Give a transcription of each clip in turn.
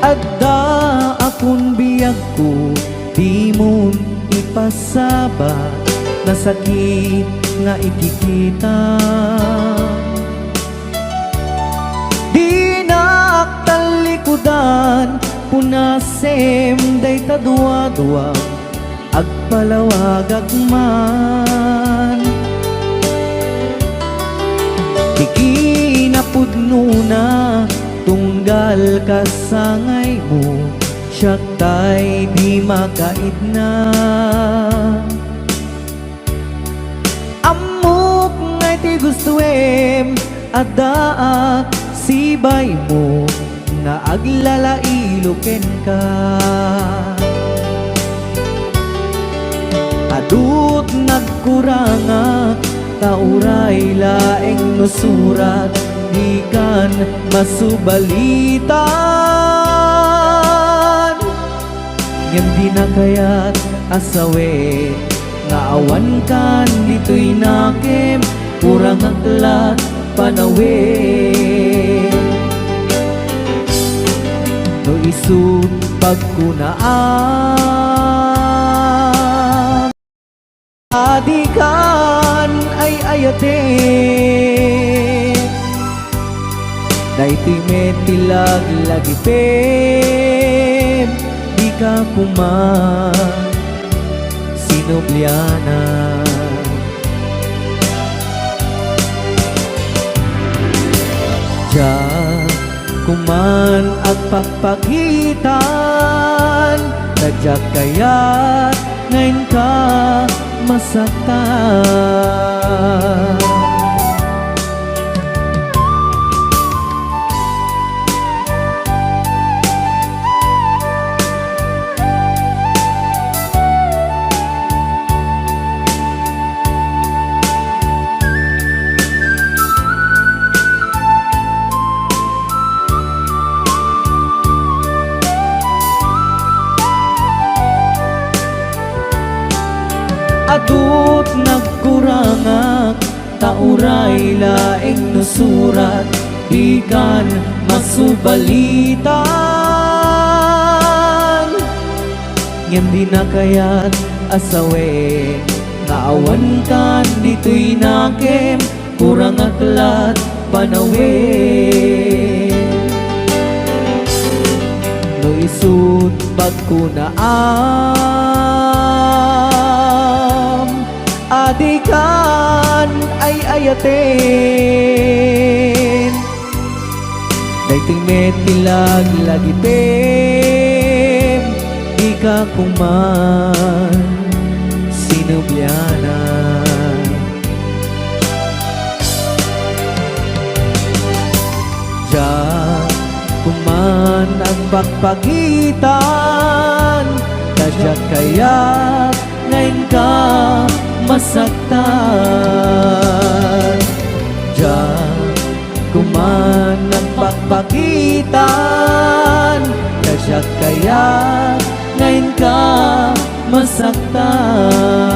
Adda akong biyag ko, di mo ipasaba, na sakit nga ikikita. Di naktalikudan, punasem day tadwa-dwa, agpalawag agman. Ikinapudno na tunggal kasangay mo, siya tay di makait na. Amok ngay ti gustuem, adaak sibay mo, nga aglalailuken ka. Adut nagkurangak, tauray laeng nusurat, di kan masubalitan. Ngem di na kaya't asawe, nga awan kan dito'y nakem, kurang aklat panawe. No isut pagkunaan, adikan ay ayate, daytoy metilag lagipem, di ka kuman sinubliana. Diyan kuman ang pagpagitan, nadyak kaya't ngayon ka masaktan. Adut nagkurangak, tauray laeng nusurat, di kan masubalitan. Ngem di na kaya't asawe, nga awan kan dito'y nakem, kurang aklat panawe. No isut pagkunaan, adikan ay ayaten, daytoy metilag lagipem, di ka kuman sinubliana. Diyan kuman ang pagpagitan, kadyak kaya't ngayon ka masaktan. Diyan kuman ang pagpagitan, kadyak kaya't ngayon ka masaktan.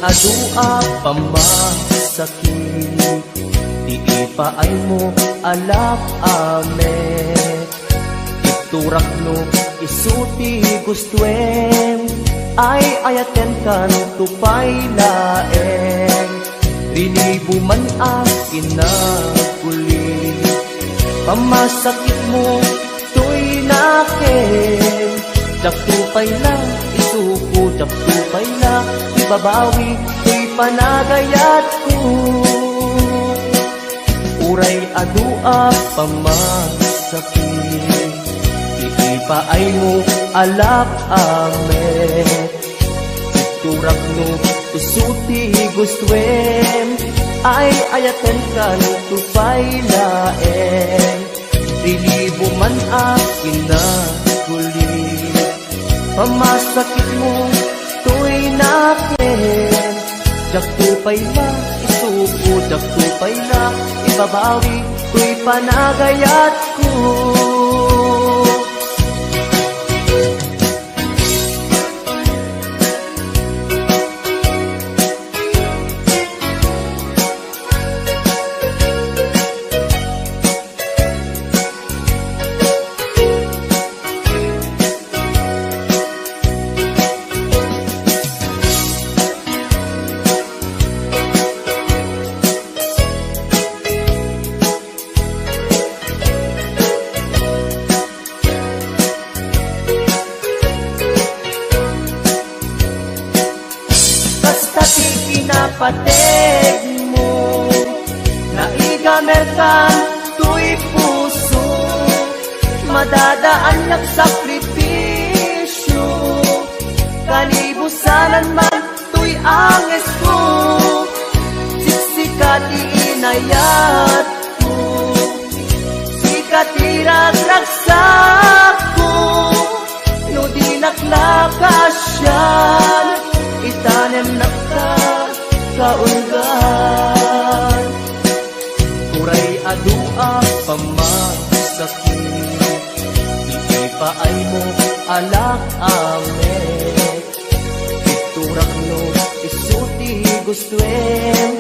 adua pamasakit, di ipaay mo alak ame. Iturak no isuti gustuen, ay ayaten kan tupay laeng. Rinibo man ang kinaguli, pamasakit mo to'y nakin. Jaktupay na, isuko, jaktupay na, ibabawi, to'y panagayat ko. Uray adua pamasakit, iipaay mo alak amet. Iturak no, usuti gustuen, ay ayaten kan tupay laeng. Rilibo man akin na guli, pamasakit mo to'y nakin. Jaktupay na, isuko, jaktupay na, ibabawi, to'y panagayat ko. Pateg mo, naigamer ka, to'y puso, madadaan ng sakripisyo. Kalibusanan man, to'y anges ko, siksikati inayat ko, sikati ragraksak ko, no di naklakasyan, itanem nakta kaulgan. Uray adua pamasakit, iipaay mo alak amet. Iturak no, isuti gustuen,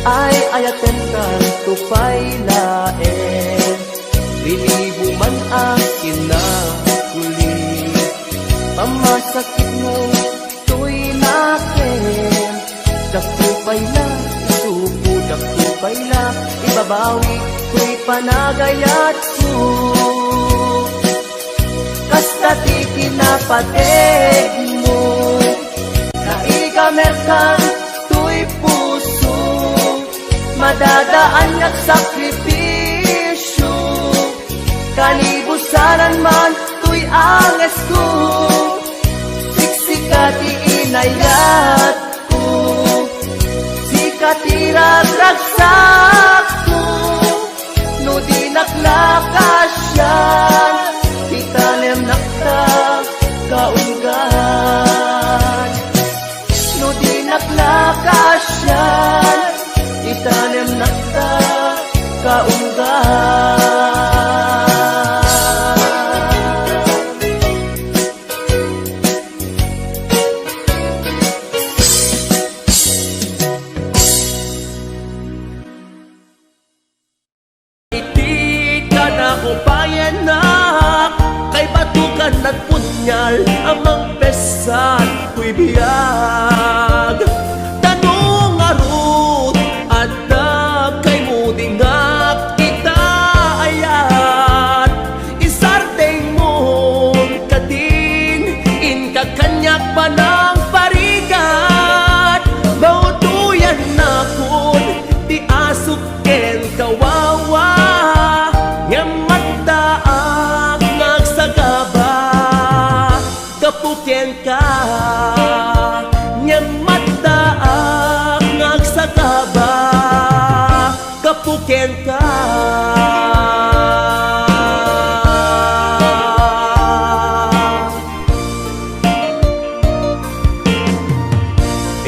ay ayaten kan tupay laeng. Rilibo man akin na kuli, pamasakit mo to'y nakin. Jaktupay na, isuko, jaktupay na, ibabawi, to'y panagayat ko. Kastati kinapateg mo, naigamer ka, to'y puso, madadaan at sakripisyo. Kalibusanan man, to'y anges ko, siksikati inayat ko, sikati ragraksak ko, no di naklakasyan, itanem nakta kaulgan. No di naklakasyan, itanem nakta kaulgan. At punyal amang pesan ko'y biyag. Tanong arut at kay mo dingak kita ayat. Isarteng mo katin, in kakanyak pa ng parigat. Mautuyan na kun, di asuk ken kawawa. Yamataak nagsagaba, kapuken ka, nyamataak nagsagaba, kapuken ka.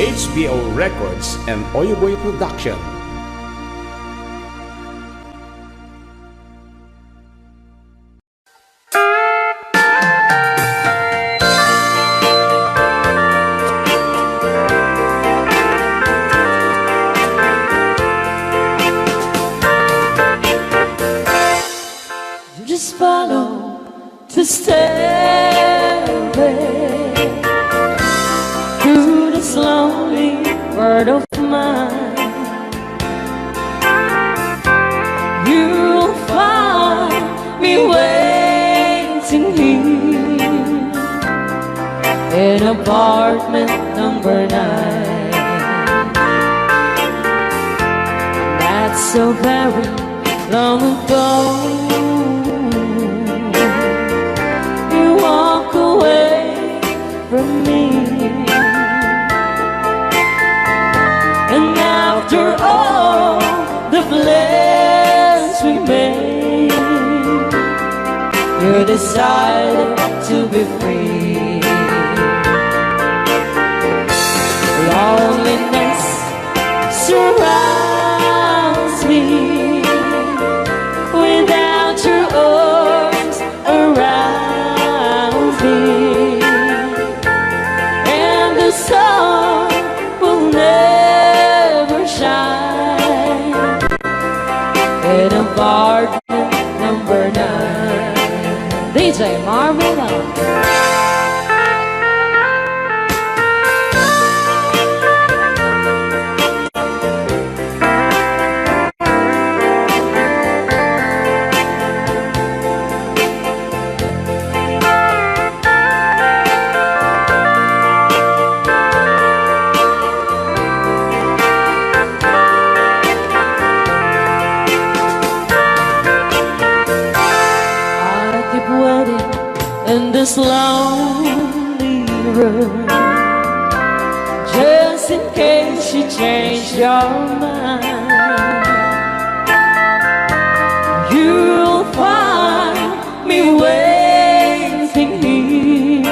HBO Records and Oyoboy Production. stairway through this lonely world of mine. You'll find me waiting here in apartment number 9. That's so very long ago. You walk away from me, and after all the plans we made, you decided to be free. Loneliness surrounds me without your arms around me, and the sun will never shine in apartment number 9. DJ Marvin Love. In this lonely room, just in case you change your mind, you'll find me waiting here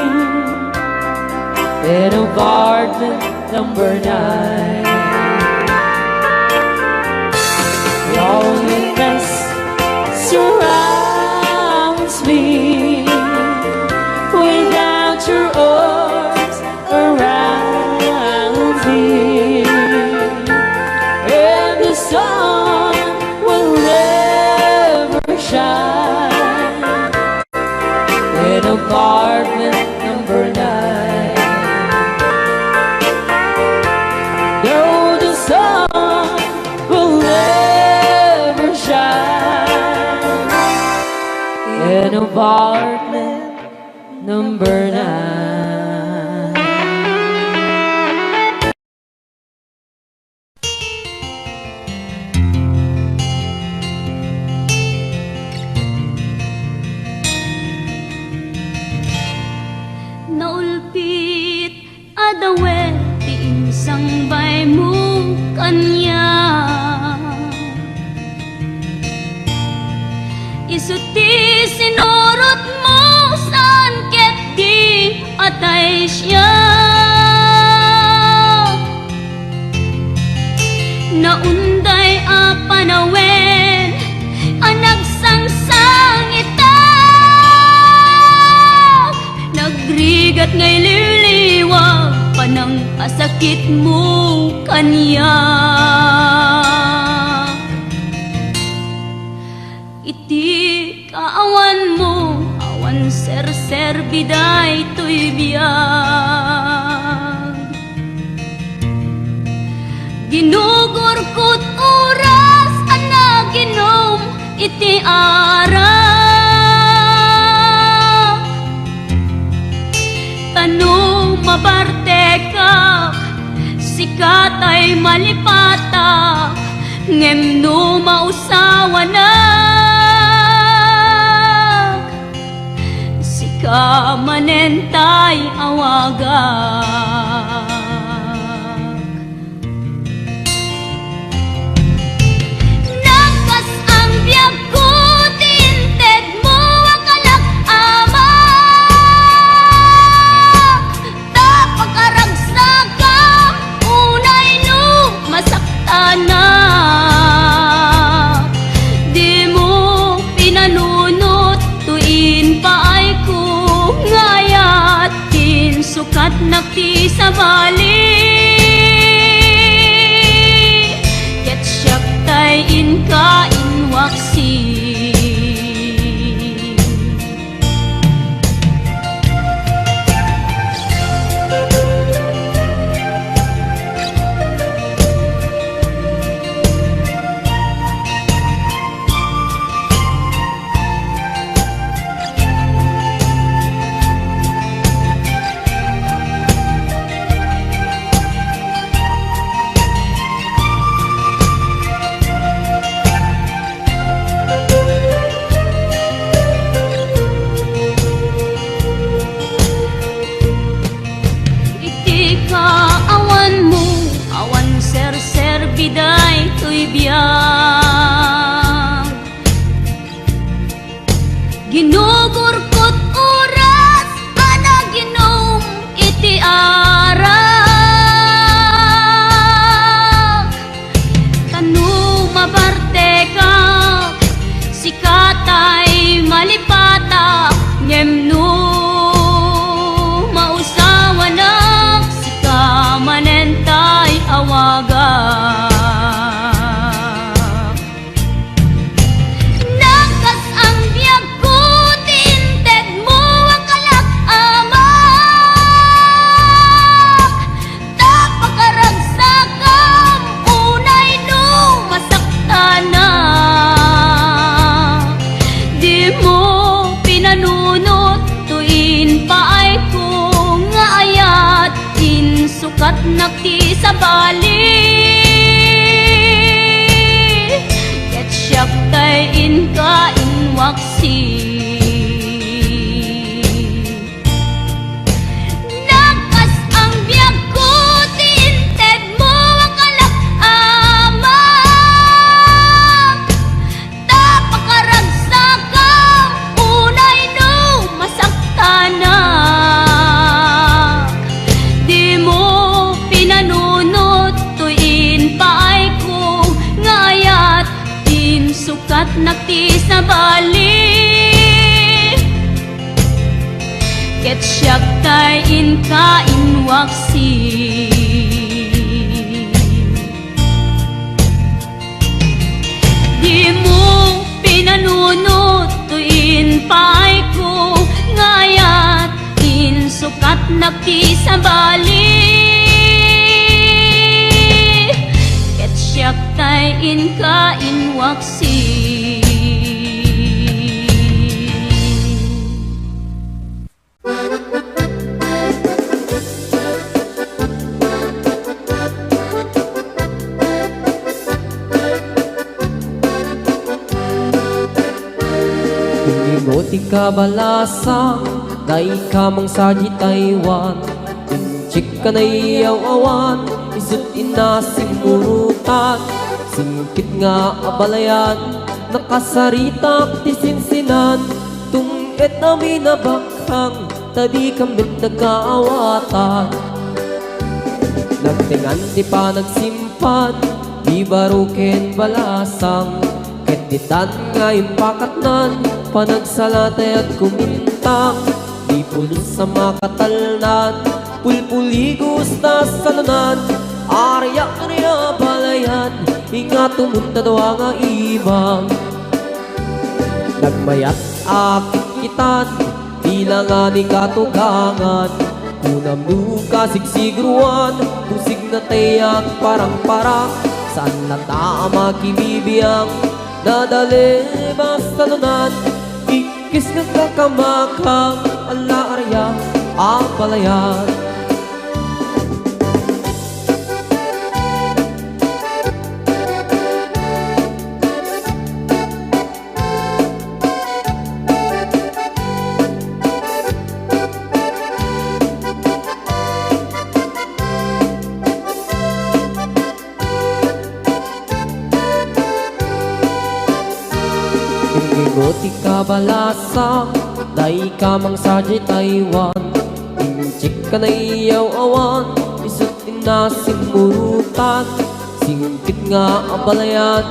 in apartment number 9. Loneliness surrounds me without your arms around me, and the sun will never shine in apartment number 9. No, the sun will never shine in apartment number 9. Naulpit adawet ti insang-bay mo kanya, isuti sinurot mo saan ket di atay siya. Naunday a panawen anak sangsang ita, nagrigat ngay liliwag panang kasakit mo kanya. Iti kaawan mo awan ser-ser biday to'y biyag, ginugurkot oras ana ginom iti ara. Tanong mabarte ka sikat ay malipata, ngem no mausawa na sika manentay awagak. Nakas ang biyag ko tinted mo akalak ama, tapagkaragsaga unay no masaktan na. Di mo pinanunot tuin pa ay ko ngayat din sukat nakti sa bali, ket siyak tay inka inwaksi. nakti sa bali. Ket siyak tay inka inwaksi. Nakas ang biyag ko tinted mo ang kalak-ama. Tapakaragsagang unay no masaktana. Di mo pinanunot tuin paay ko ngayat din sukat nakti sa bali. Ket siyak tay inka inwaksi. Di mo pinanunot tuin paay ko ngayat din sukat nakti sa bali. Ket siyak tay inka inwaksi. Ingoti ka balasa, dai ka mang saji Taiwan. Inchik ka na iyaw awan, isut ina simurutan. Singkit nga abalayan, nakasaritak ti sinsinan. Tungit namin na bakhang, tadi kambit nagkaawatan. Nagtingan di pa nagsimpan, di baruken balasang. Keditan nga yung pakatnan, panagsalatay at kumintang. Di pulos sa makatalnan, pulpuligos na salunan. Arya-arya balayan, inga tumunta daw nga ibang. Nagmayat akit kitan, tila nga ni katugangan. Kunam nuka sigsigruan, kusig na tayak parang-parang. Saan na tama kibibiyang, dadali basta lunan. Ikis ng kakamakang, ala arya, apalayan. Ingoti ka balasa, dai ka mang saji Taiwan. Inchik ka na iyaw awan, isut ina simurutan. Singkit nga abalayan,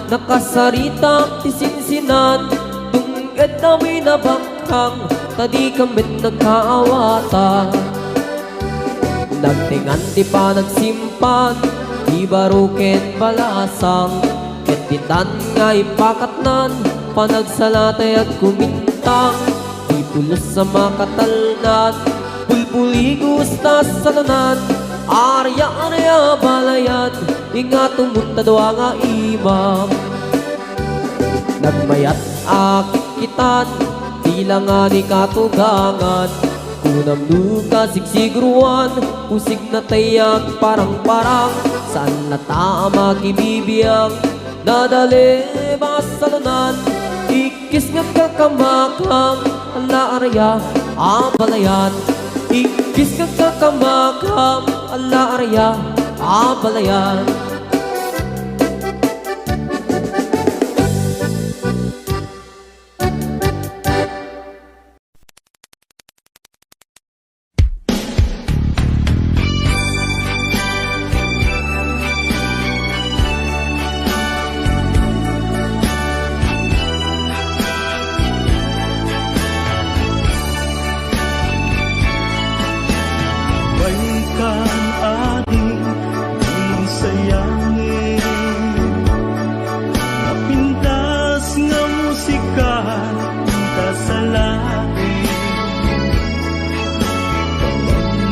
nakasaritak ti sinsinan. Tunged namin na bakhang, tadi kambit nagkaawatan. Nagtingan di pa nagsimpan, di baruken balasang. Keditan nga ipakatnan, panagsalatay at kumintang. Di pulos sa makatalnan, pulpuligos na salunan. Arya-arya balayan, inga tumunta daw nga imam. Nagmayat akit kitan, tila nga ni katugangan. Kunam nuka sigsigruan, kusig na tayak parang-parang. Saan na tama kibibiyang, dadali basta lunan. Ikis nga kakamakang, ala arya, apalayan. Ikis nga kakamakang, ala arya, apalayan. Balikan ating di sayangin, napintas nga musika kasalain.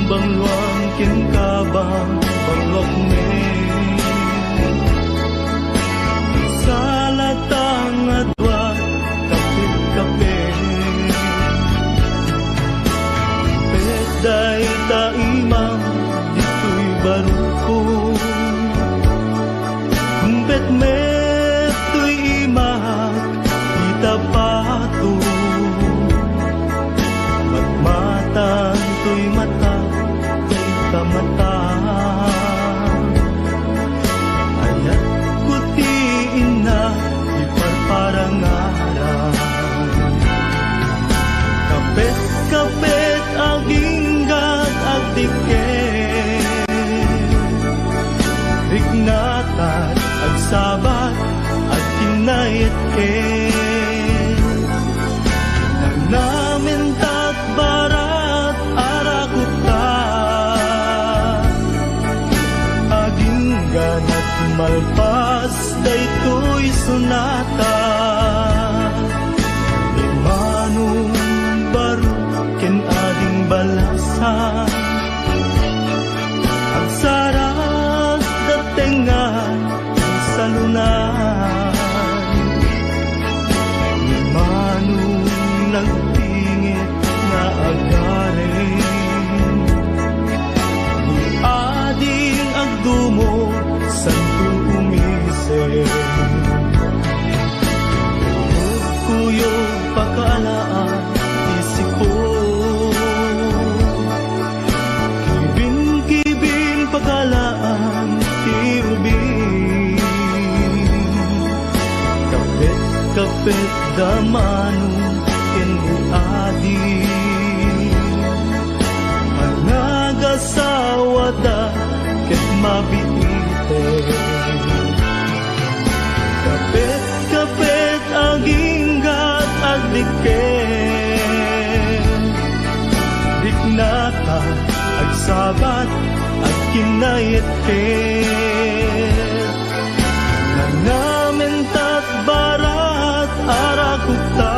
Bangluang kin kabang banglok me, salatang adwa kapit-kapit. Peday taimang dito'y darukong kumpet met tuy imak kita pato matmatang tuy mata kita mata ayat kutiin na iparparangaran kapet aginggat agdiket Rignatan agsabat at kinayet namin barat arakuta aginggan at malpas daytoy sunata imanong baro ken ading balasan ang sarap datingan sa lunan imanong nagtingit na agarin ni ading agdumo santo umisip kuyog pagkaalaan isipo kibin pagkalaan tiubin kapit damanong adi anagasawa da ket mabite kapit aginggat agdiket diknata agsabat at kinayet namin barat arakuta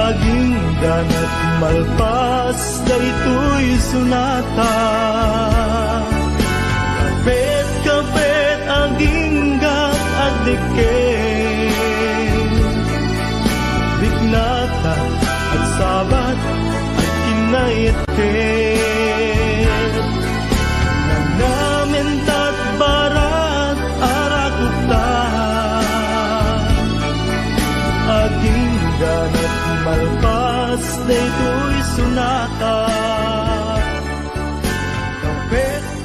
aging danat malpas daytoy sunata kapet aginggat agdiket diknata agsabat at kinayet namin barat arakuta aging ganat malpas daytoy sunata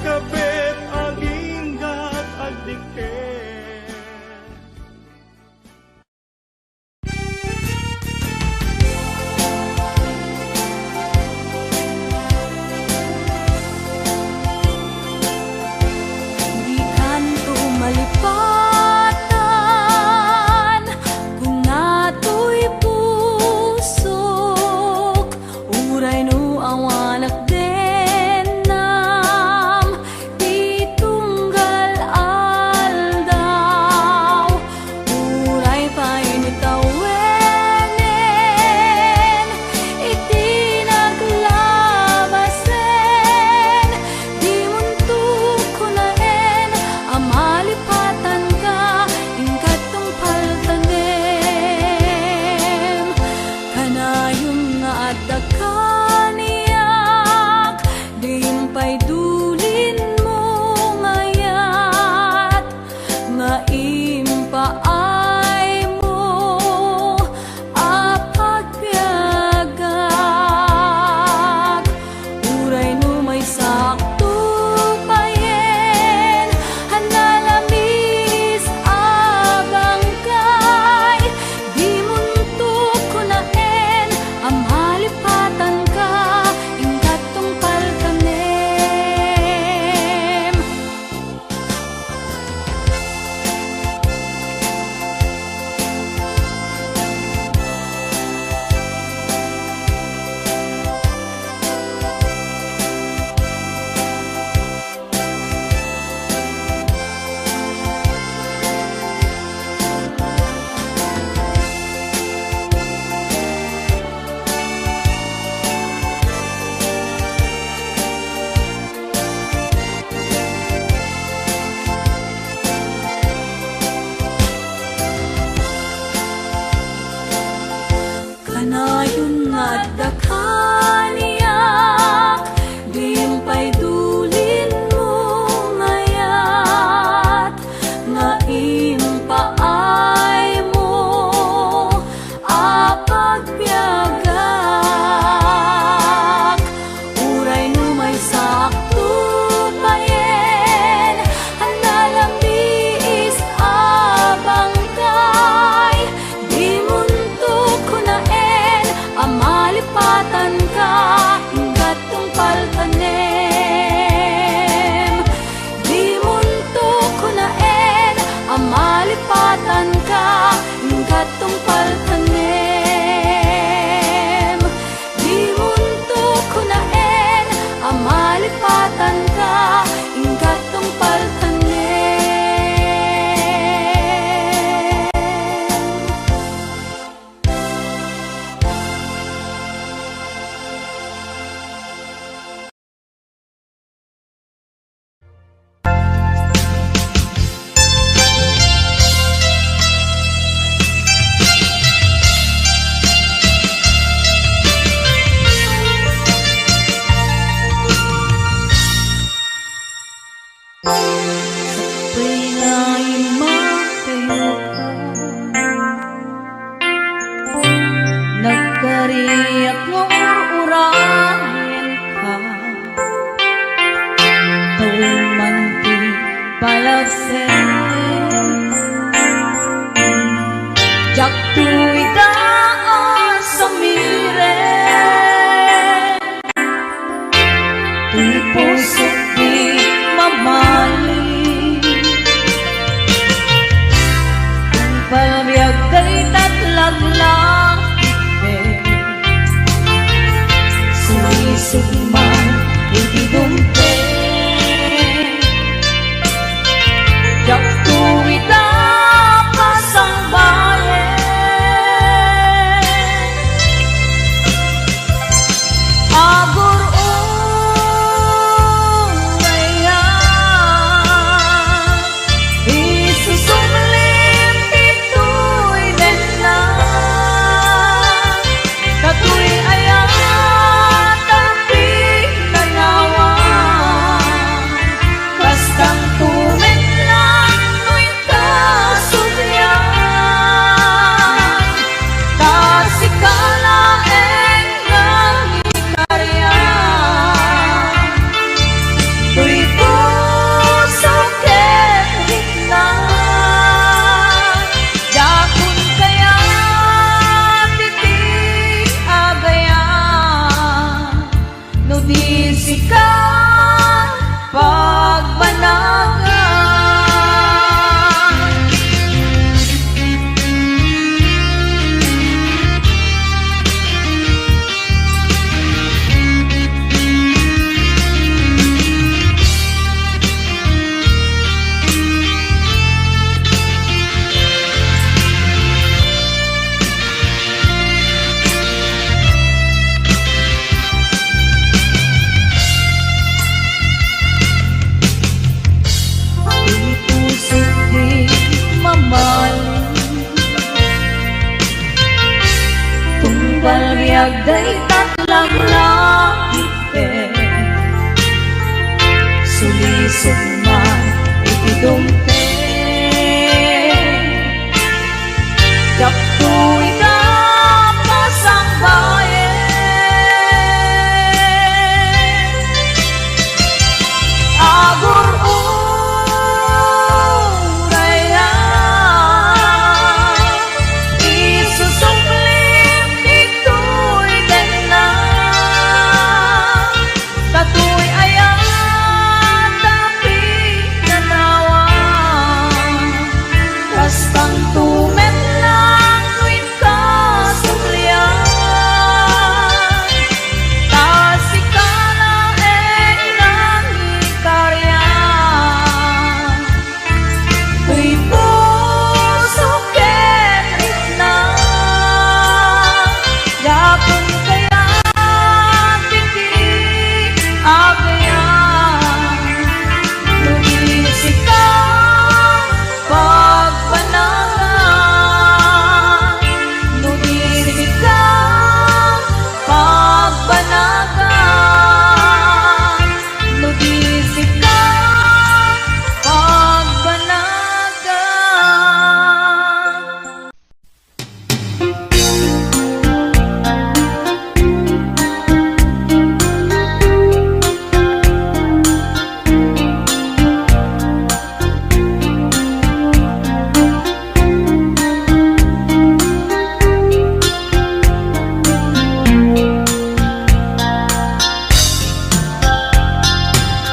kapet aginggat agdiket Di kanto malipatan kung nato'y pusok uray no awanak den nam di tunggal aldaw uray painitawenen iti naglabasen di muntuk kunaen amalipatan ka ingkatong paltanem kanayong nga adda kaniyak diimpay dulin mo ngayat nga impaay mo apagbiagak uray no may sakto payen hanalamis abang kay di muntuk kunaen amalipatan Dariyak mo urahin ka Tuman di palasin Jak tuwi daan sa mire Tuy puso di mamali Kung palabiyag day tatlaglang Sulisugman, hindi dumpe Jak tuwi da pasang bayan Agur urayan Isusumlim ito'y dena Katu'y ayan tapi tanawan Kastang tumen lang nu'y kasudyan Kasikalaeng ng ikaryan Tuy puso kerit na Yakun kaya titig agayan No di sika pagbanagan Di puso di mamali Tunggal biyag day tatlang lakipe Sulisog man itidumpe Jak tuwi ka pasang bayan Agur urayan Isusumlim ito'y dena Katu'y ayan tapi nanawan Kastang tumen lang nu'y kasumlian Kasikalaeng ng ikaryan Tuy puso kerit na Yakun kaya titig agayan Lumisik ka pagbanagan Lumisik ka pagbanagan Lumisik ka pagbanagan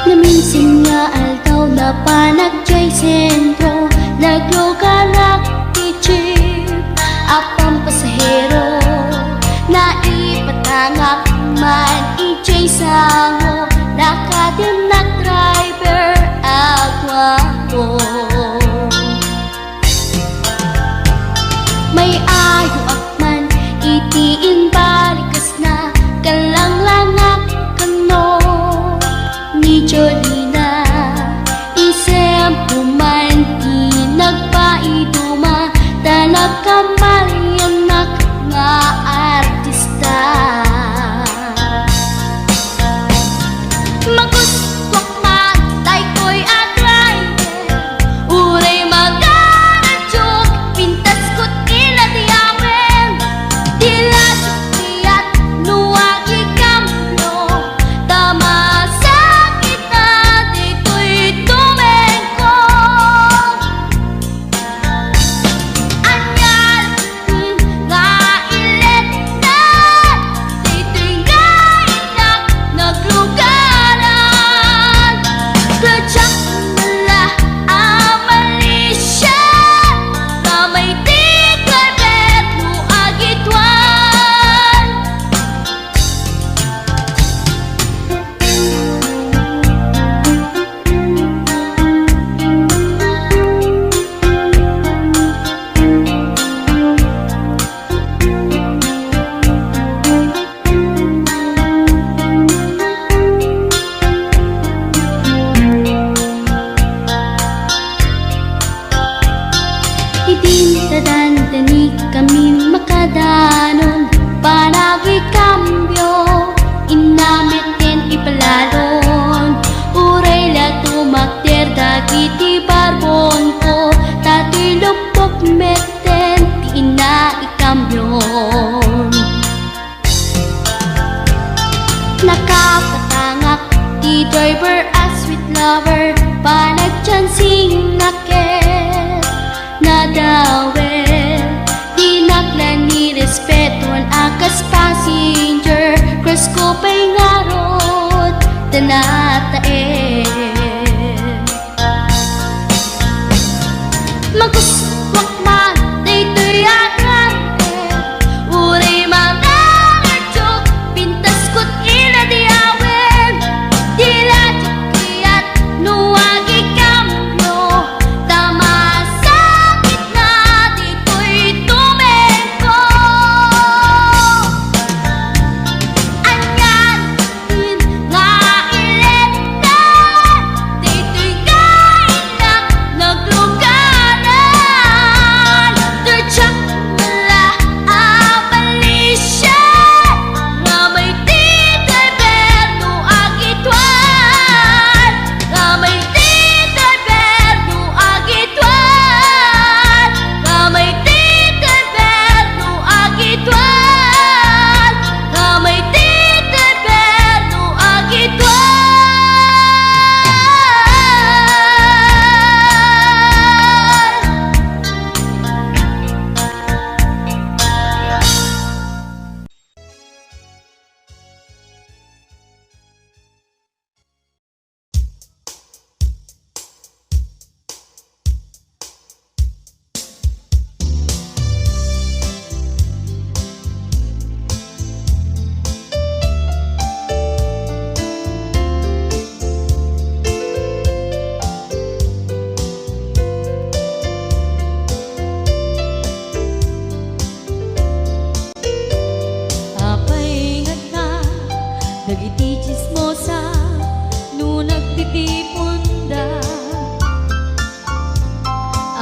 Naminsan nga altaw na panagjay sentro Naglugalak ichip apang pasahero Naipatangak man ijay sango Nakadinak driver agwapo May ayo akman itiin balikas na Kalanglangak kano ni Jolina Isem puman di nagpaiduma Talag kamalianak nga artista Magustwak man tay ko'y aglayan agikambyo inamitin ipalalon uray la tumakder dagiti barbon ko tato'y lupok meten ti ina ikambyon nakapatangak di driver as sweet lover panagchansing nakel nadawel di naklan ni respetuan akas passenger cross ko pa'y ngarot tanatae maguswak man daytoy agante uray mga ngartsok pintas ko't ina di awen dila tiyat nuwagi kamyo tama sakit na dito'y tumengko anyan din nga ileta dito'y kainak naglugaran turtsak mula abalisya nga may titay berno agitwan nga may titay berno agitwan nga may titay berno agitwan nga may titay berno agitwan Papaingat na dagiti chismosa no nagtitipunda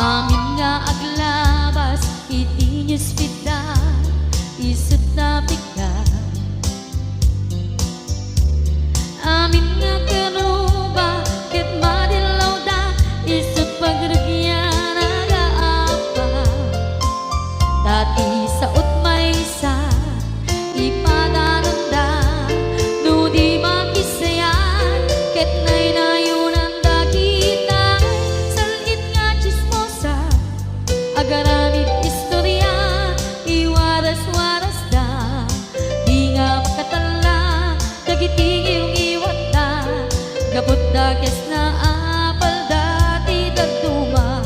amin nga aglabas iti newsfeed isut na bigla amin nga kanuba ket madilaw da isut pagragyan nagaapa dati sa utmaysa ipadananda no di makisayan ket nay nayunan dakita salit nga chismosa agaramid istorya iwaras-waras da di nga makatala dagiti iyong iwat da gabot da kes na apal dati dagduma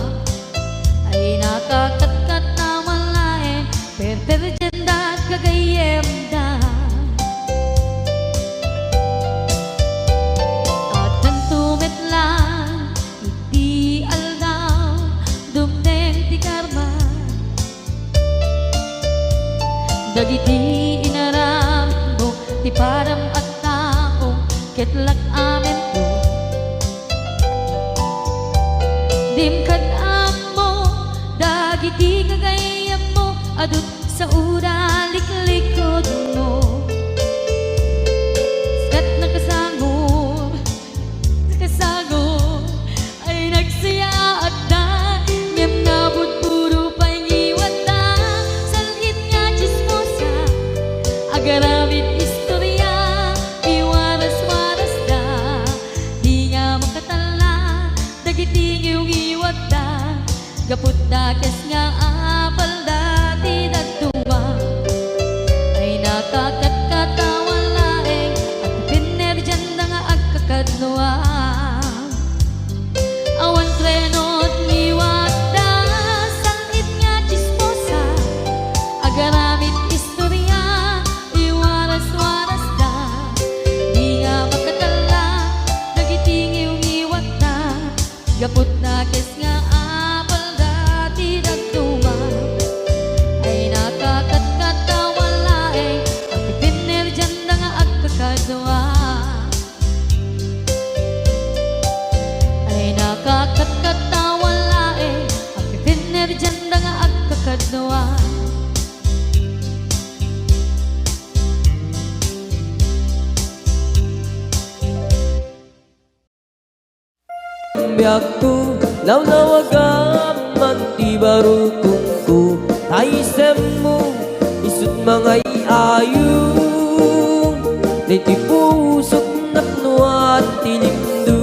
ay nakakatkat na malain perperjenda at kagayem da at kantumit lang iti aldaw dumdeng ti karma dagiti inaram mo ti param at tao ketlak amen ko dimkad mo dagiti kagayem mo adut sa ura liklikod mo skat nakasagor ay nagsaya at da ngem nabot puro pa'y ngiwat da salit nga chismosa agaramid istorya iwaras-waras da di nga makatala dagiti iyong iwat da gaput da kes nga apal dati dagduma ay nakakatkatawan laeng at pinerjanda nga agkakadluwa awan trenot ngiwat da salit nga chismosa agaramid istorya iwaras-waras da di nga makatala dagiti iyong iwat da gaput na kes nga apal dati dagduma biag tu law-lawagam man ti barukong ko taisem mo isut mga iayong diti pusok napnuat tilimdu.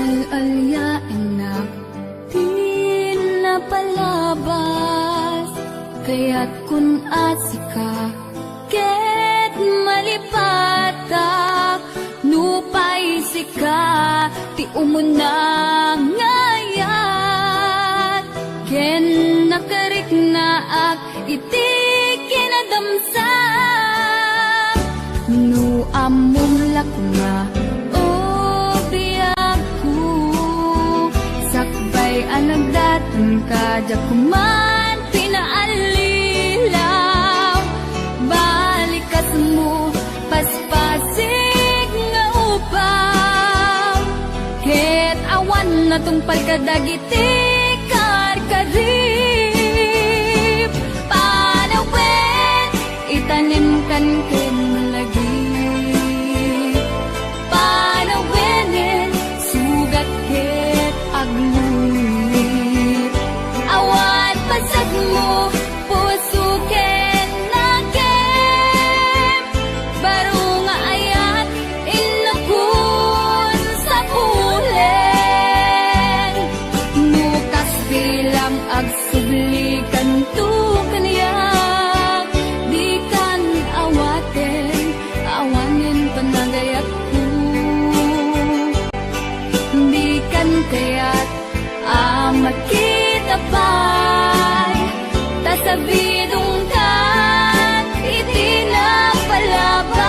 Al-alyain na di na palabas, kaya't kun asika ket malipatak nupay sika ti umuna ngayat ken nakarik na ak iti kinadamsak nu amom lakuna anagdatan ka jakuman pinaalilaw balikas mo paspasig nga upaw ket awan na tungpal kadagiti karkarip panawin itanim kan ken lagi panawinin sugat ket aglu pasag mo, puso ken nakem baro nga ayat inakun sa pulen nukas bilang agsublikan tu kaniyak di kan awaten awanin panagayat ko di kan kaya't makita pa sabidong kan itinapalabas.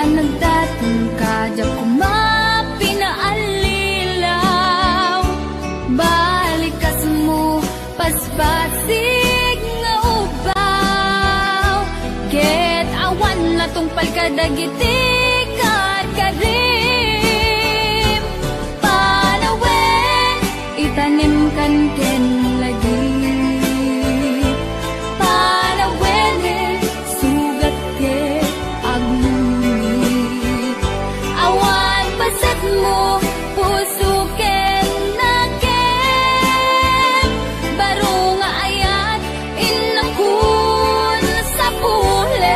Anagdatan ka jakuman pinaalilaw balikas mo paspasig nga ubaw ket awan na tungpal kadagiti karkarim panawin itanim kan ken lagi panawin sugat ket mo puso ken nakem baro nga ayat inakun sa pulen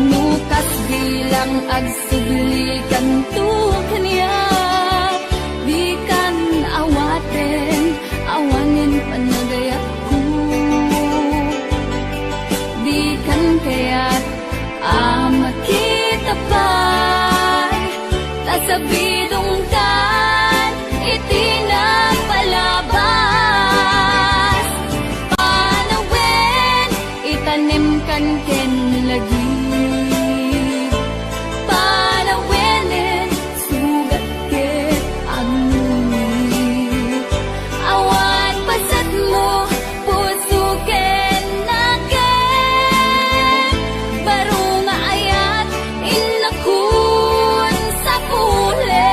nukas bilang agsublikan tu kaniya di kan awaten awanin panagayat ko di kan kaya't makita pa sabidong kan itinapalabas panawin itanim kan ken lagi panawinin sugat ket agnumit awan pasat mo puso ken nakem baro nga ayat inakun sa pulen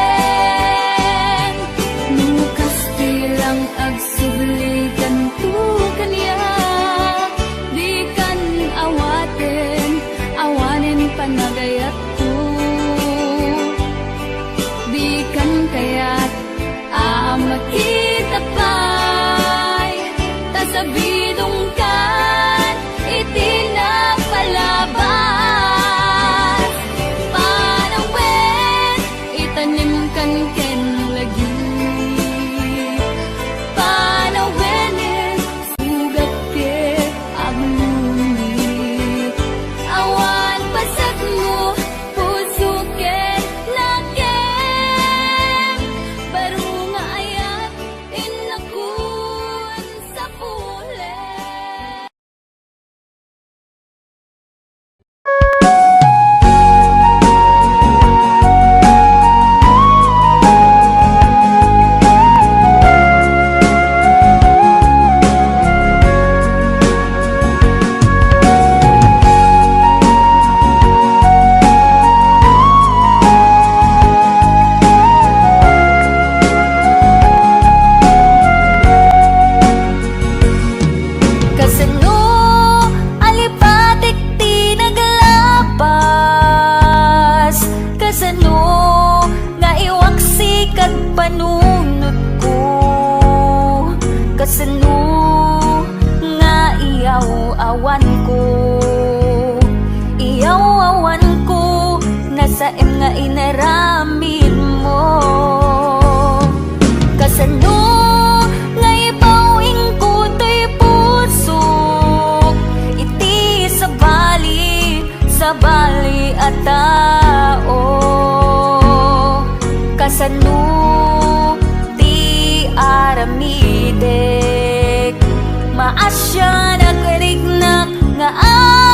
nukas bilang agsublikan tu kaniya di kan awaten awan ko, iyaw awan ko, nasa nga inaramid mo. Kasano nga ibawing ko to'y puso, iti sa bali at tao. Kasano ti aramidek, maasya nagrignak nga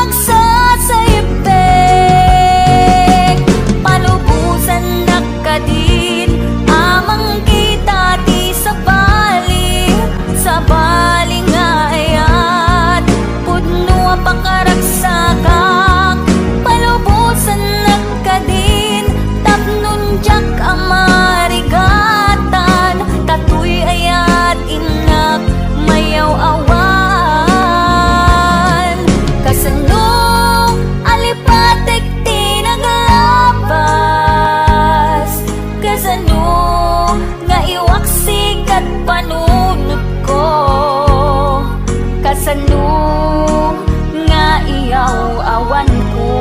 agsasaybek. Palubusan nakadin amang kita ti sa bali nga ayat pudno pakaragsagang. Palubusan nakadin tapnon jak amarigatan, tatuy ayat inak mayaw awan. Kasano alipatek tinaglabas, kasano nga iwaksikat panunod ko, kasano nga iyaw awan ko,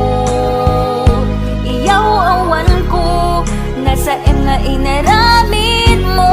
iyaw awan ko, nasa nga inaramid mo.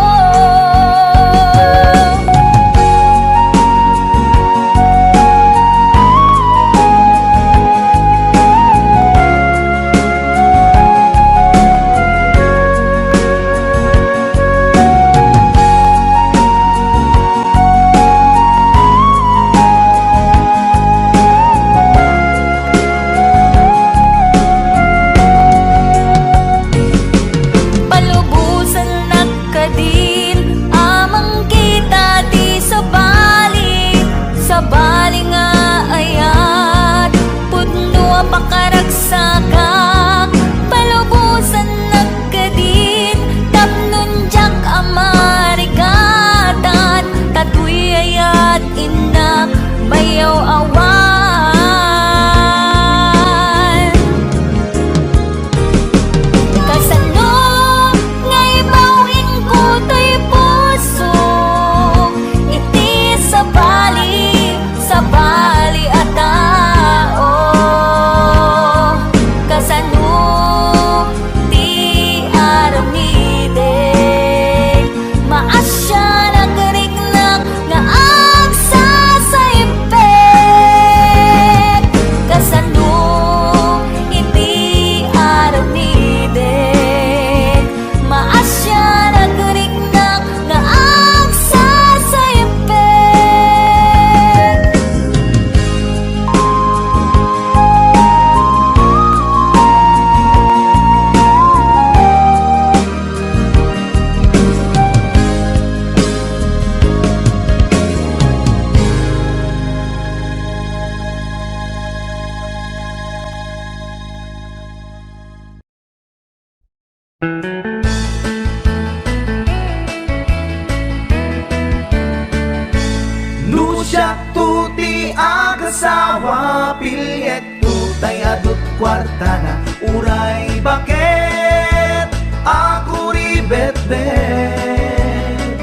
Bali nga ayat pudno pakaragsagang. Palubusan nagkadin tapnon jak amarigatan, tatuy ayat inak mayaw awan. Kasano nga ibawing ko to'y puso, iti sa bali at tao. Kasano ti aramidek, maasya nagrignak nga agsasaybek. Kasano iti aramidek, maasya nagrignak nga agsasaybek. Nusyak tuti agasawa, pilyet tutay adut kwarta na uray bakit ako ribet-bet.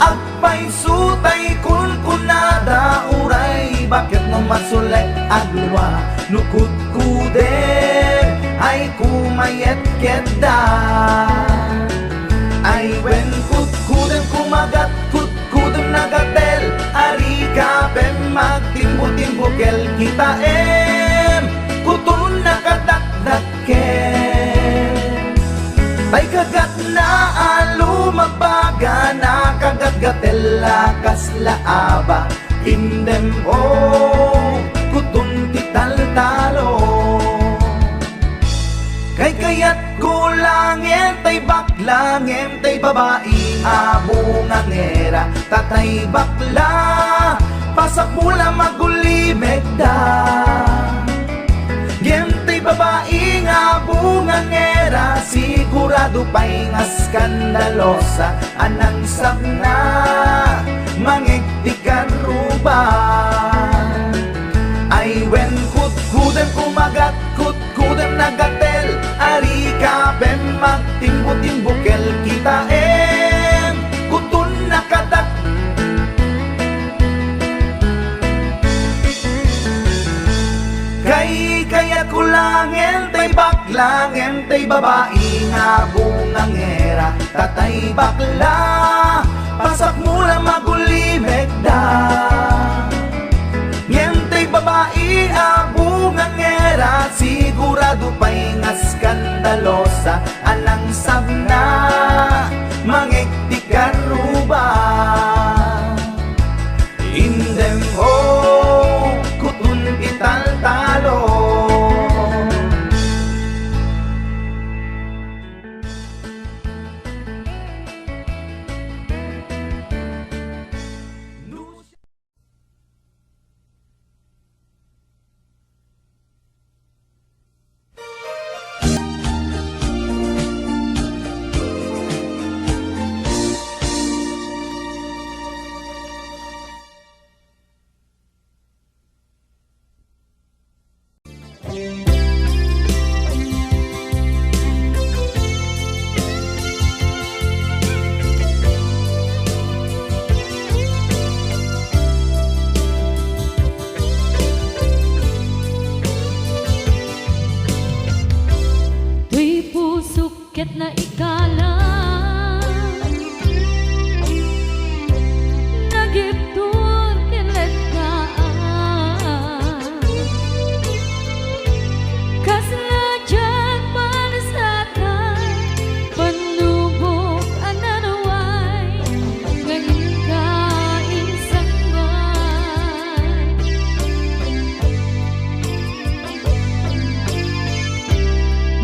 Agpay sutay kunkunada uray bakit no masulay agluwa nukut kuder ay kumayet keda. Ay wen kutkudem kumagat kutkudem nagatel, ari kapem magtimbo-timbokel kita kutun nakadakdakel. Tay kagat na alumabaga na kagat-gatel lakas laaba indem kutun tital-talo. Kay kayat gulangin tay baklangin tay babae abungang era, tatay bakla pasak mula magulimeg da. Gem tay babae abungang era, sigurado pa'y nga skandalosa anang sabna mangigtikan ruban. Ay wen kutkudem kumagat kutkudem nagatel, ari kapem magtimbo-timbokel kita kutun nakadak. ngentay bakla, ngentay babae nga bungangera. Tatay bakla, pasak mula magulimeg da. Ngentay babae nga bungangera, sigurado pa'y nga skandalosa. Anang sabna, mangektikan ruba. Indem ho, kutun ital-talo. Tuy pusukit na ikala Nagiptur kiletaan Kaslajan malasatan Panubok ananaway Ngayon ka insangman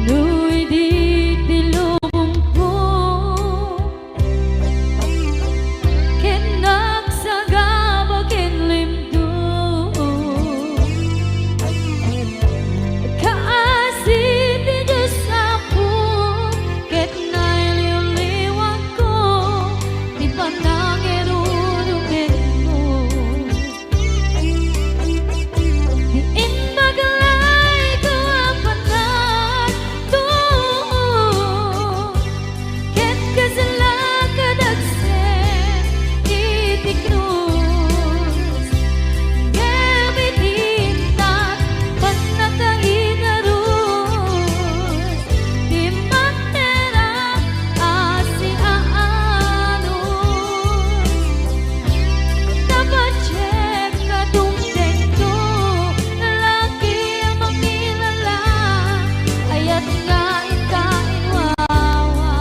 Nu'y di tilumpo Ken nagsagabo ken limdo Kaasin di Diyos ako Ket nailiwliwag ko Di panangirurugin mo Diin maglay ko ang panag to Ket kasalakad agsen itiknus Ngemitintak panakainarus Di matera asiaanus Napachek ka tungtento Lalaki ang makilala Ayat kain-kain wawa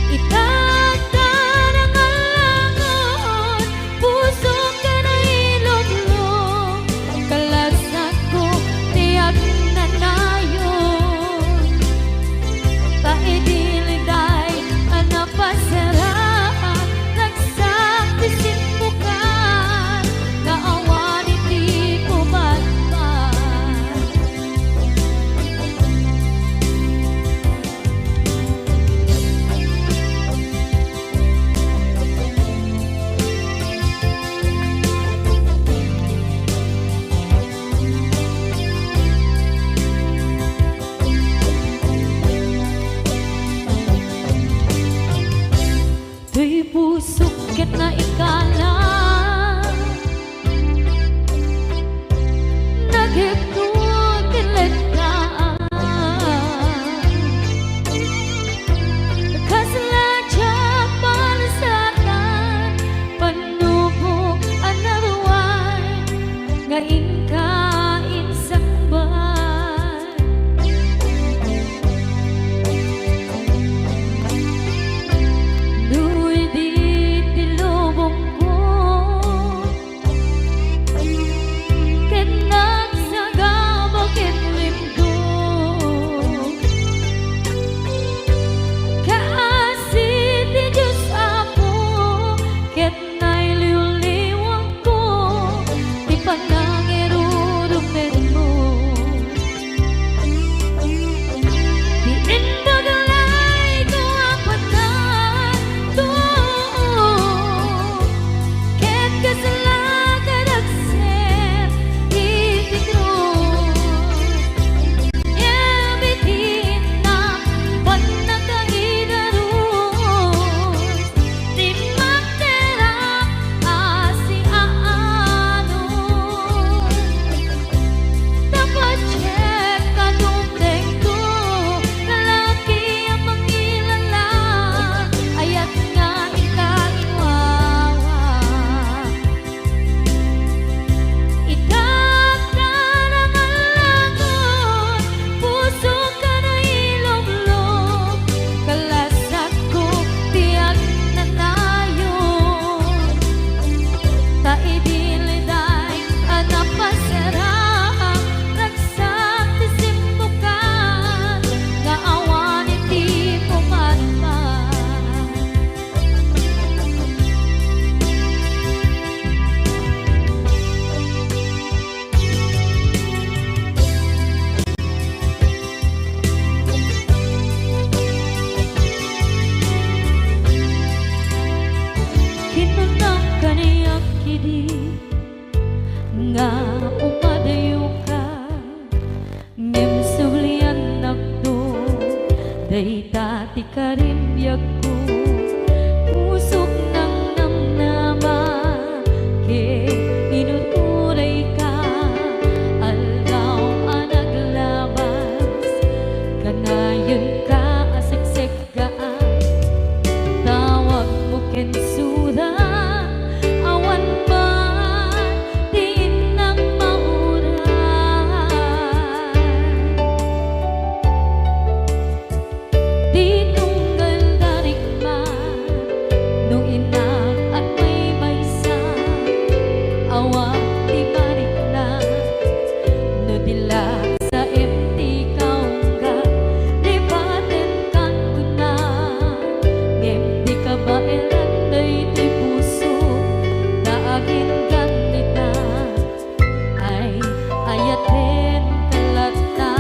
Itagtan ang alangon Puso ka na ilog-log Kalasat ko tiyak na nayon Taidiliday ang napasarap Nagsaktisin mo ka Naawan iti ko batman Tuy pusukit na ikala Nagiptur kiletaan Kaslajan malasatan Panubok anaway Ngayon ka insangban Nu'y di tilubong nga upadayo ka ngem sublian nakdo day tati karimbyak ko pusok ng namnama ke inuturay ka aldaw anaglabas kanayon ka aseksek ka tawag mo kensuda awan ba din ng mauran di tunggal darigma nung inak at may maysa awa di marik na no dila sa empty kaungga lipaten kan kuna empty ka ba elanday di puso daagin ganita ay ayaten kalata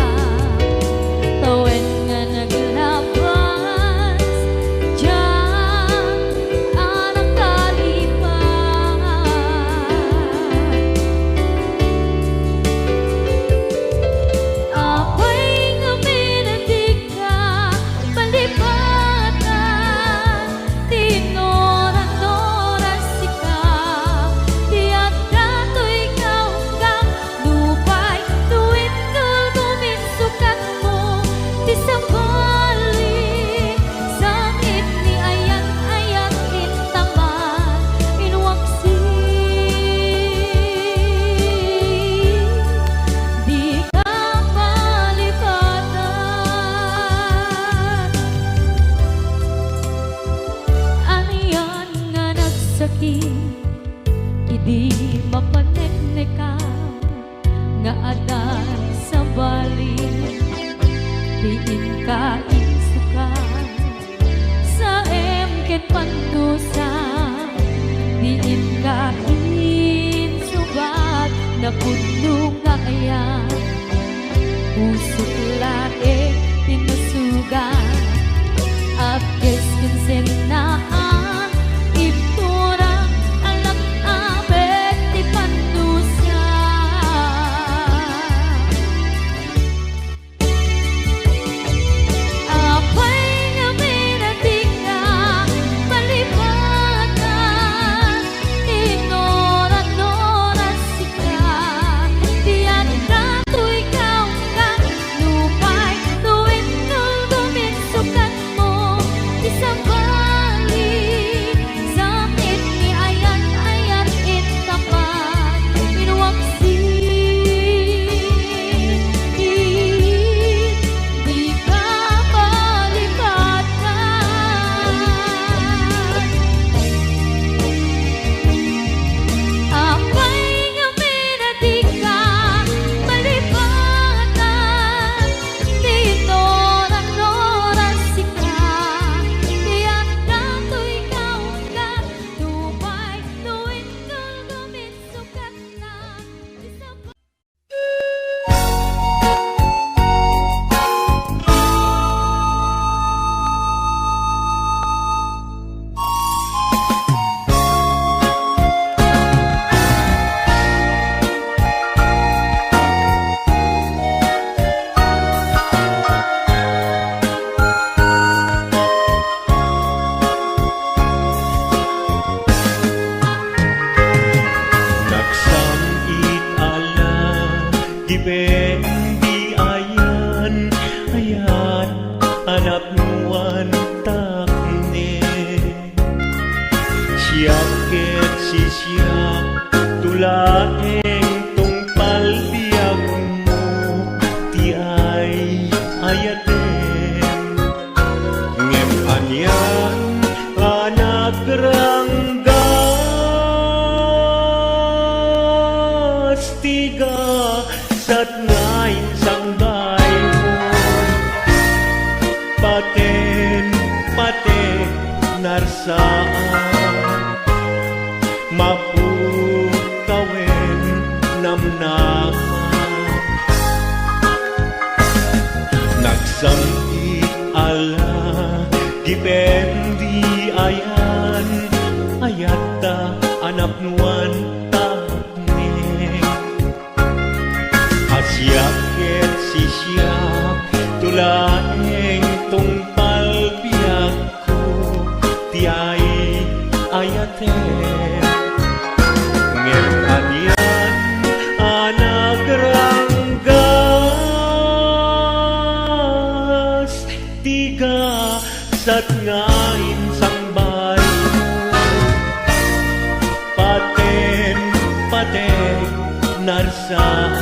tawen nga naglabas diyan anak kalipan apay nga minatig ka palipatan tinoran-noran sika tiyak dato'y kaunggang lupay tuwid kal guminsukat mo ti sabali sakit ni ayan-ayan intaman inwaksi di ka palipatan aniyan nga nagsakit idi mapaneknekan nga adan sa bali diin ka insuka sa emken pandusa diin ka insubat na puno nga ayan usok lae tinusugan apkes kinsenaan ipturang anak abet ti pandusa apay nga minatig ka palipatan tinoran-noran sika tiyak dato'y kaunggang lupay tuwid kal guminsukat mo ti sabali sakit ni ayan-ayan intaman inwaksi di ka palipatan apay nga minatig ka palipatan tinoran-noran sika tiyak dato'y kaunggan lupay tuwid kal guminsukat na ti sabali Nagsamit ala, dibendi ayan, ayan, anak nuan takne. Siyaket si siyak, tulaeng tungpal biyag mo, ti ay ayaten. Ngem anyan, anak ranggas, tiga sat ngayon sanggay mo. Paten narsaan mapukawen namnahan nagsamti ala dipendi ayan ayata anak nuan ta sa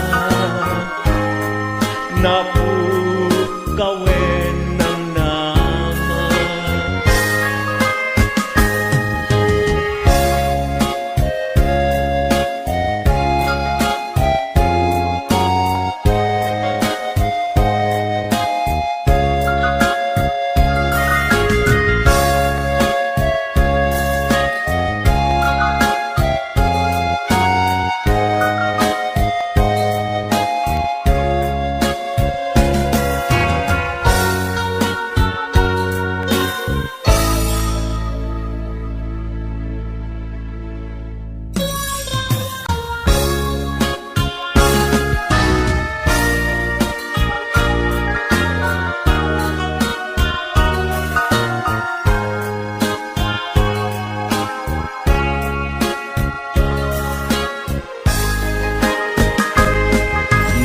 napukawen ng nama.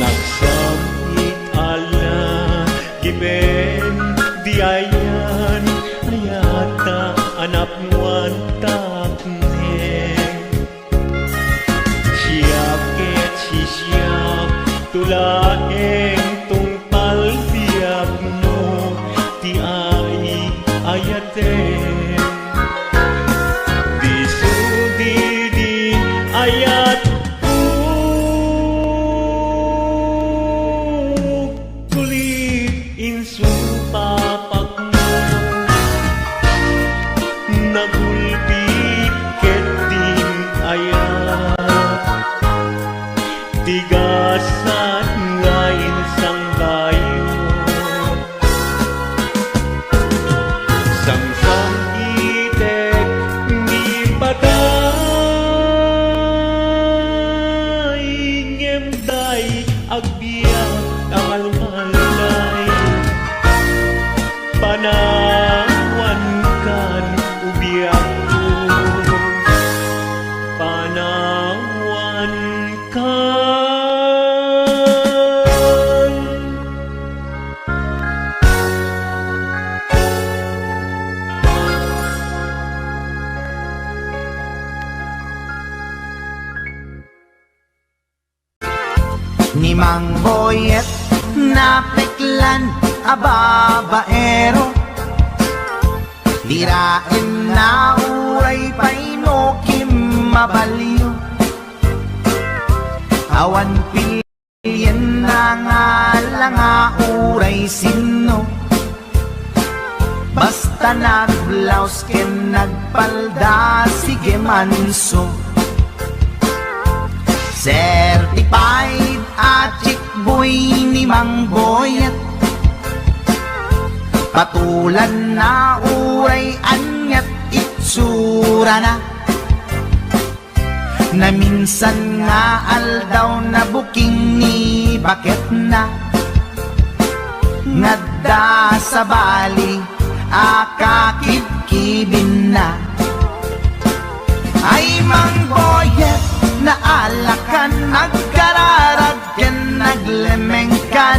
Nagsamit ala giben di ayan ayata anak muan takne siap ket si siap tulaeng tungpal biak mo ti ai ayaten di sudi di ayat papak mo nagulpit keting ayat tigasan ngayon sang bayo sang itek di patay ngemday agbiyak amalmalay panawan kan ubiak ko panawan kan Ni Mang Boyet napiklan ababaero dirain na uray painokim mabaliw awan pilyen na nga langa uray sino basta nagblaus ken nagpalda sige manso certified at chickboy ni Mang Boyet patulan na uray anyat itsura na minsan nga aldaw na buking ni bakit na ngadda sa bali akakibkibin na ay Mang Boyet na alakan nagkararag ken naglemengkan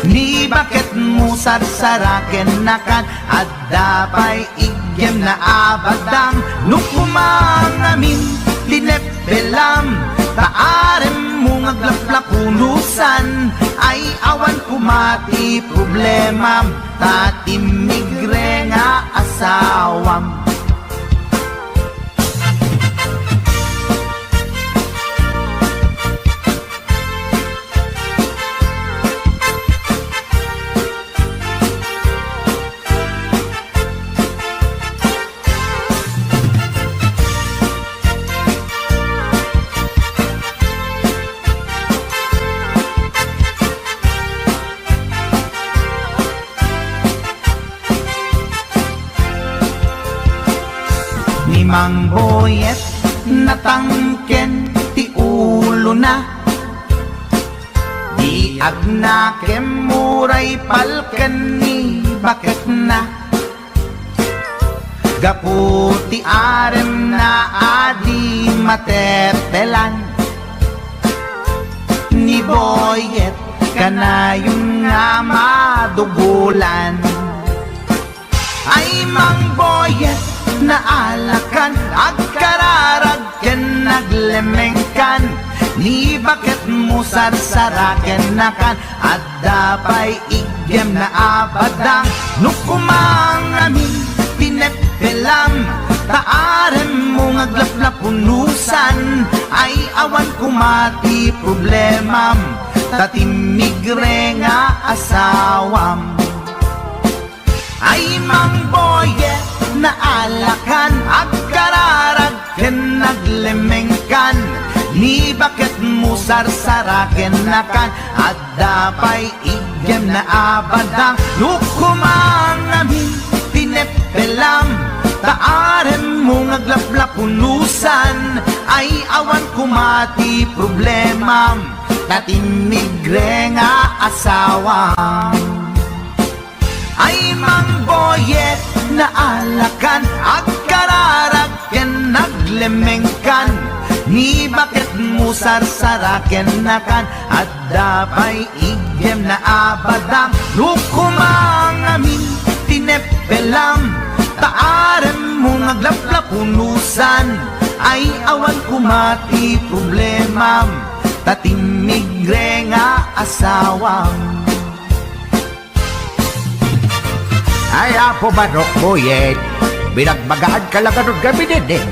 ni bakit mo sarsaraken nakan at dapay igyem na abadang nukumangamin linepelam taarem mo ngaglaplakunusan ay awan kumati problema tatimigre nga asawam ni Mang Boyet natangken ti ulo na di agnakem muray palken ni bakit na gaputi arem na adi matetelan ni Boyet kanayon nga madugulan ay Mang Boyet na alakan agkararag ken naglemengkan Ni bakit mo sarsaraken na kan at dapay igem na abadang nukumang amin pinepelam taarem mo nga glaplapunusan ay awan kumati problemam tatimigre nga asawam ay mang boye na alakan agkararag ken naglemengkan ni bakit mo sarsaraken na kan at dapay igem na abadang nukumang amin pinepelam taarem mo nga glaplapunusan ay awan kumati problemam tatimigre nga asawam ay mang boyet na alakan agkararag ken naglemengkan ni bakit mo sarsaraken na kan at dapay igem na abadang nukumang amin tinepelam taarem mo nga glaplapunusan ay awan kumati problemam tatimigre nga asawam ay apo barok boyet binagbagaan ka lang anong gabi din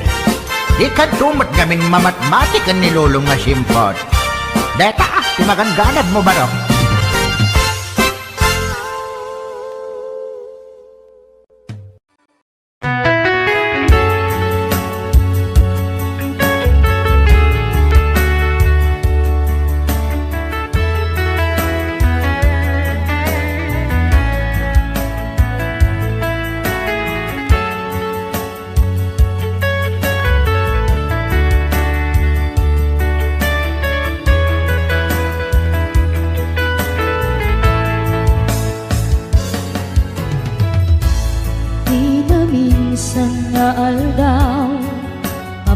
di ka tumat gaming mamatmatik ang nilulong nga simpot deta timaganganad mo barok.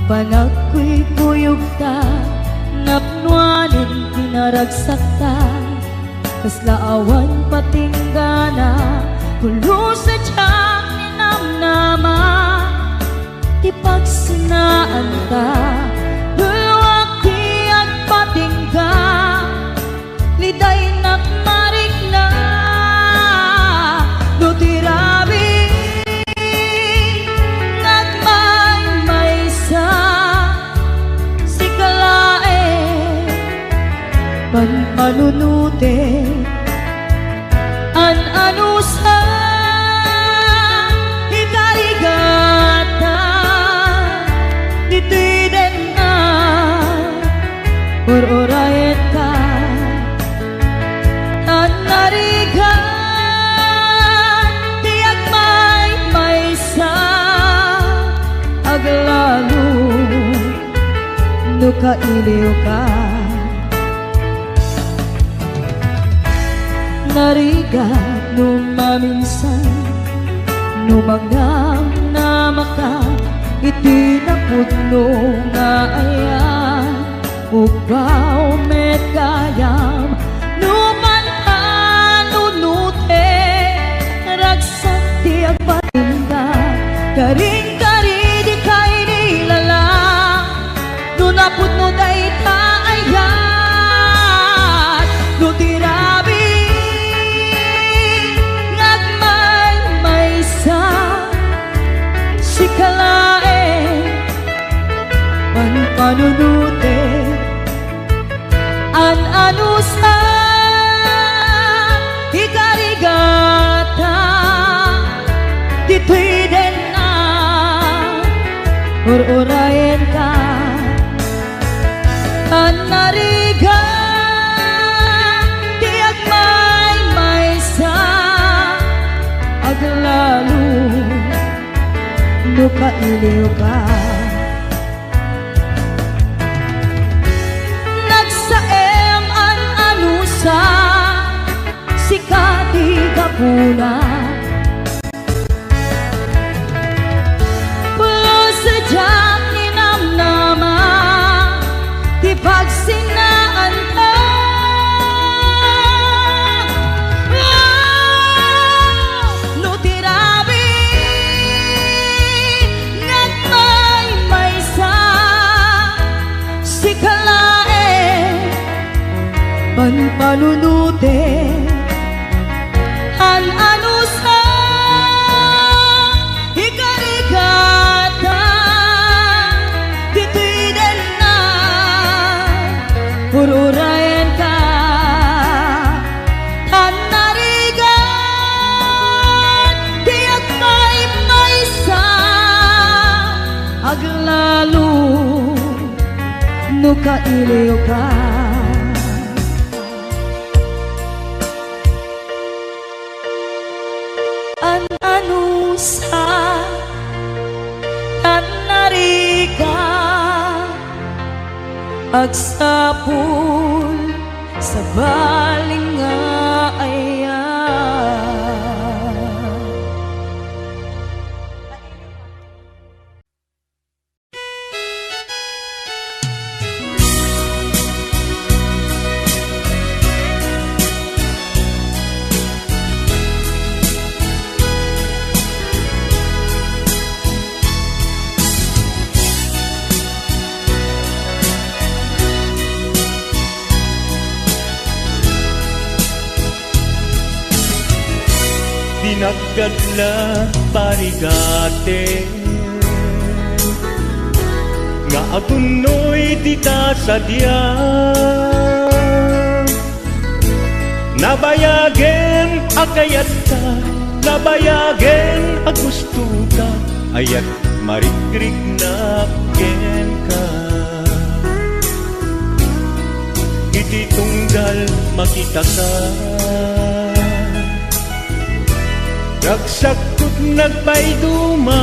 Panag ko'y kuyog ta, napnuanin pinaragsak ta, kaslaawan patinggana, kulo sa tiyak ni namnama, ipagsinaan ta, dulwag di at patingga, liday nakmarik na, nutirabi. Manunute an anusa ikarigata ditiden na ororayet ka an narigan tiyak may sa aglalu nuka iliw ka narigat numaminsan numagnam na maka itinapudno nga ayan upaw met kayam numan panunute ragsak tiyak patinda karing-kari di kay nilala nunapudno day taayat nutirabi panunute an anusa ikarigata ditwiden na ororayen ka an narigan tiyak may sa aglalu luka iliw ka sikati kapuna pulo sejak ni namnama di pagsinaan ka nutirabi nagmay sa sikalae panpanunutin an ano sa ikarigata titiden na pururayan ka tan narigan tiyak may sa aglalo no kailiw ka. Ano sa tanarika agsapul sa baling nga aya. Dinaggadla parigate nga agunoy dita sadya nabayagen akayat ka nabayagen agusto ka ayat marikrik na ken ka iti tunggal makita ka ragsakot nagpayduma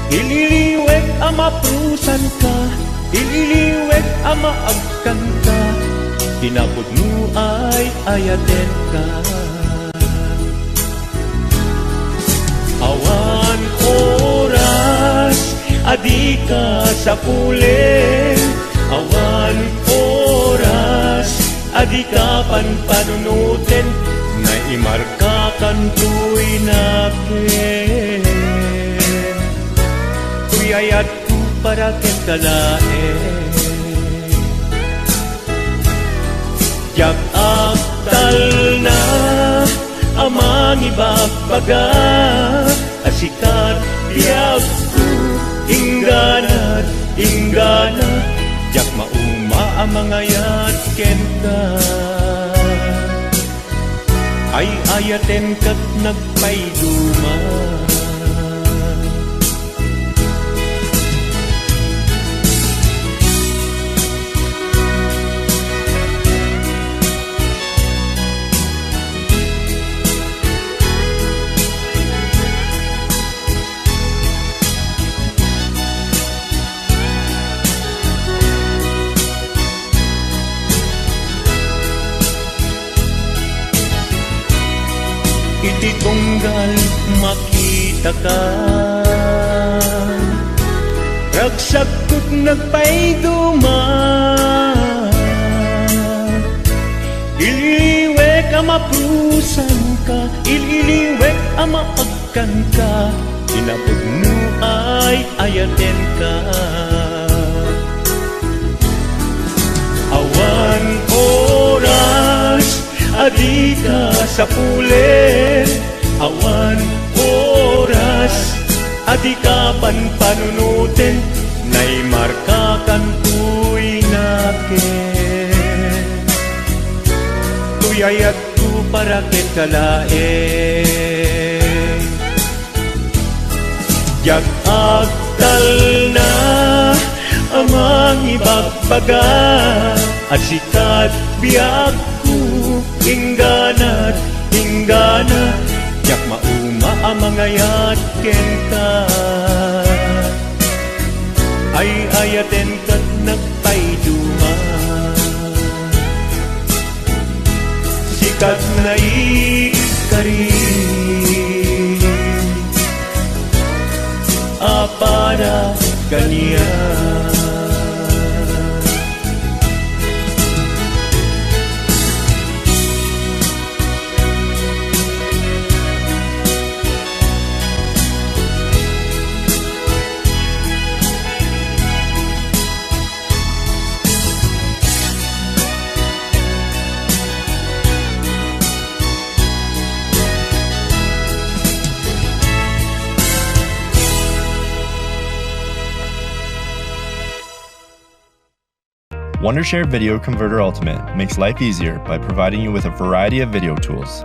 ililiwek ama prusan ka ililiwek ama agkan ka tinapod mo ay ayaten ka awan oras adi ka sa pulen awan oras adi ka panpanunutin na imarka kantuy nakin tuyayat ko para ken kalaen jak aktal na amang ibagbaga asikat diyak ko ingganat inggana jak mauma amangayat ken ka ay ayaten kat nagpayduma iti tunggal makita ka ragsakot nagpayduma ililiwek ama prusan ka ililiwek ama agkan ka tinapod mo ay ayaten ka awan oras adi ka sa pulen awan oras adi ka panpanunutin na'y marka kantuy nakin tuyayat ko para ken kalaen jak agtal na amang ibagbaga at sikat biyak ingganat inggana jak mauma amangayat ken ka ay ayaten kat nagpayduma sikat na ikari para kaniya Wondershare Video Converter Ultimate makes life easier by providing you with a variety of video tools.